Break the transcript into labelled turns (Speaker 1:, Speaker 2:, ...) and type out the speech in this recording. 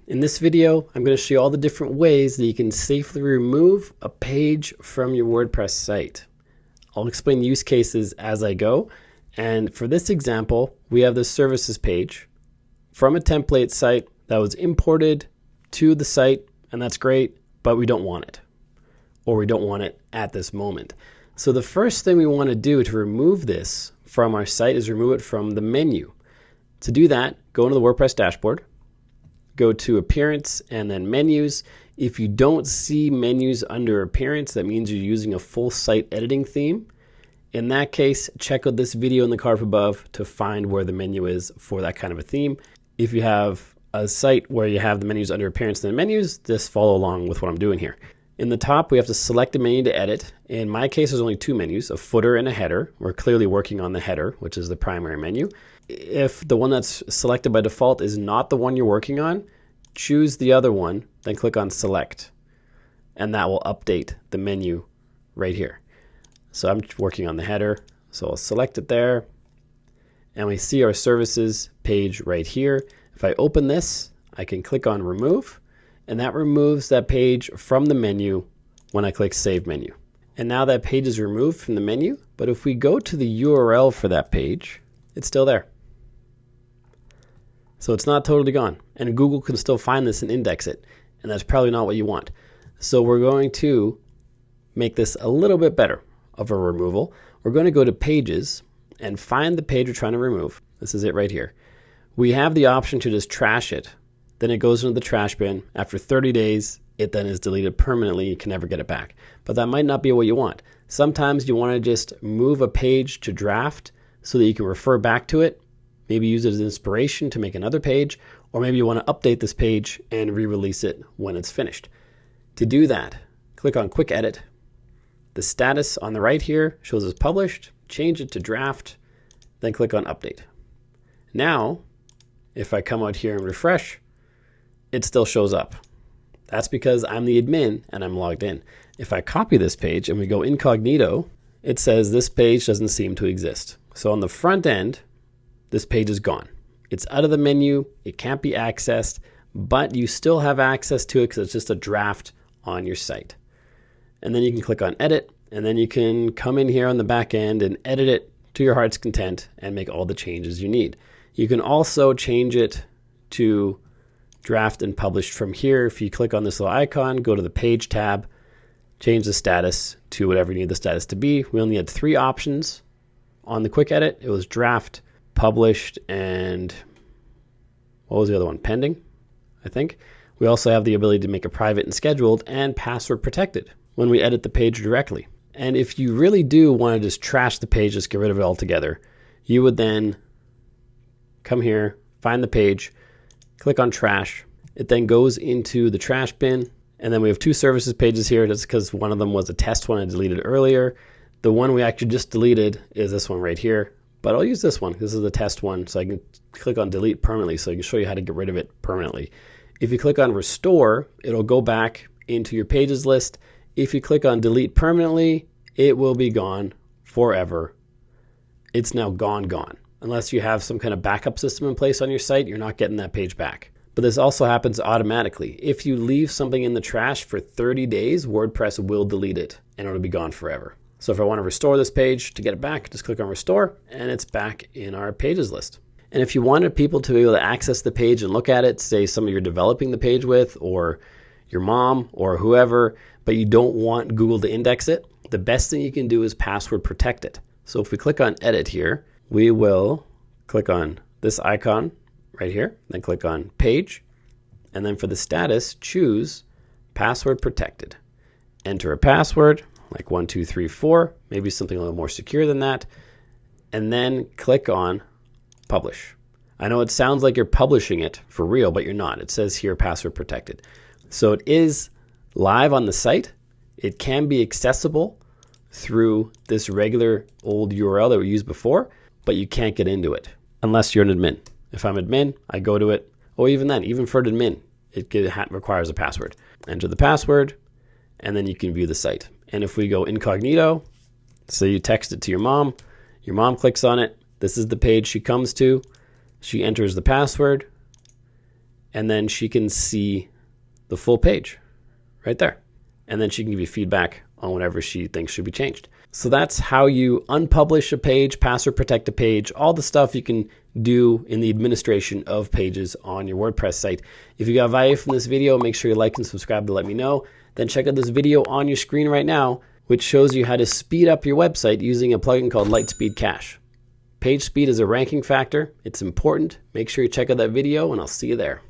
Speaker 1: In this video, I'm going to show you all the different ways that you can safely remove a page from your WordPress site. I'll explain the use cases as I go. And for this example, we have the services page from a template site that was imported to the site, and that's great, but we don't want it, or we don't want it at this moment. So the first thing we want to do to remove this from our site is remove it from the menu. To do that, go into the WordPress dashboard, go to Appearance and then Menus. If you don't see menus under Appearance, that means you're using a full site editing theme. In that case, check out this video in the card above to find where the menu is for that kind of a theme. If you have a site where you have the menus under Appearance and then Menus, just follow along with what I'm doing here. In the top, we have to select a menu to edit. In my case, there's only two menus, a footer and a header. We're clearly working on the header, which is the primary menu. If the one that's selected by default is not the one you're working on, choose the other one, then click on Select, and that will update the menu right here. So I'm working on the header, so I'll select it there, and we see our services page right here. If I open this, I can click on Remove, and that removes that page from the menu when I click Save Menu. And now that page is removed from the menu, but if we go to the URL for that page, it's still there. So it's not totally gone, and Google can still find this and index it, and that's probably not what you want. So we're going to make this a little bit better of a removal. We're going to go to Pages and find the page we're trying to remove. This is it right here. We have the option to just trash it. Then it goes into the trash bin. After 30 days, it then is deleted permanently. You can never get it back. But that might not be what you want. Sometimes you want to just move a page to draft so that you can refer back to it. Maybe use it as inspiration to make another page, or maybe you want to update this page and re-release it when it's finished. To do that, click on Quick Edit. The status on the right here shows as published. Change it to draft, then click on Update. Now, if I come out here and refresh, it still shows up. That's because I'm the admin and I'm logged in. If I copy this page and we go incognito, it says this page doesn't seem to exist. So on the front end, this page is gone. It's out of the menu, it can't be accessed, but you still have access to it because it's just a draft on your site. And then you can click on Edit, and then you can come in here on the back end and edit it to your heart's content and make all the changes you need. You can also change it to draft and published from here. If you click on this little icon, go to the Page tab, change the status to whatever you need the status to be. We only had 3 options on the Quick Edit. It was draft, published, and what was the other one? Pending, I think. We also have the ability to make it private and scheduled and password protected when we edit the page directly. And if you really do want to just trash the page, just get rid of it altogether, you would then come here, find the page, click on Trash. It then goes into the trash bin. And then we have 2 services pages here. That's because one of them was a test one I deleted earlier. The one we actually just deleted is this one right here. But I'll use this one. This is the test one, so I can click on delete permanently, so I can show you how to get rid of it permanently. If you click on restore, it'll go back into your pages list. If you click on delete permanently, it will be gone forever. It's now gone. Unless you have some kind of backup system in place on your site, you're not getting that page back. But this also happens automatically. If you leave something in the trash for 30 days, WordPress will delete it and it'll be gone forever. So if I want to restore this page to get it back, just click on Restore, and it's back in our pages list. And if you wanted people to be able to access the page and look at it, say somebody you're developing the page with, or your mom, or whoever, but you don't want Google to index it, the best thing you can do is password protect it. So if we click on Edit here, we will click on this icon right here, then click on Page, and then for the status, choose Password Protected. Enter a password, like 1234, maybe something a little more secure than that, and then click on Publish. I know it sounds like you're publishing it for real, but you're not. It says here password protected. So it is live on the site. It can be accessible through this regular old URL that we used before, but you can't get into it unless you're an admin. If I'm admin, I go to it, or even then, even for an admin, it requires a password. Enter the password, and then you can view the site. And if we go incognito, so you text it to your mom clicks on it, this is the page she comes to, she enters the password, and then she can see the full page right there. And then she can give you feedback on whatever she thinks should be changed. So that's how you unpublish a page, password protect a page, all the stuff you can do in the administration of pages on your WordPress site. If you got value from this video, make sure you like and subscribe to let me know. Then check out this video on your screen right now, which shows you how to speed up your website using a plugin called Lightspeed Cache. Page speed is a ranking factor. It's important. Make sure you check out that video, and I'll see you there.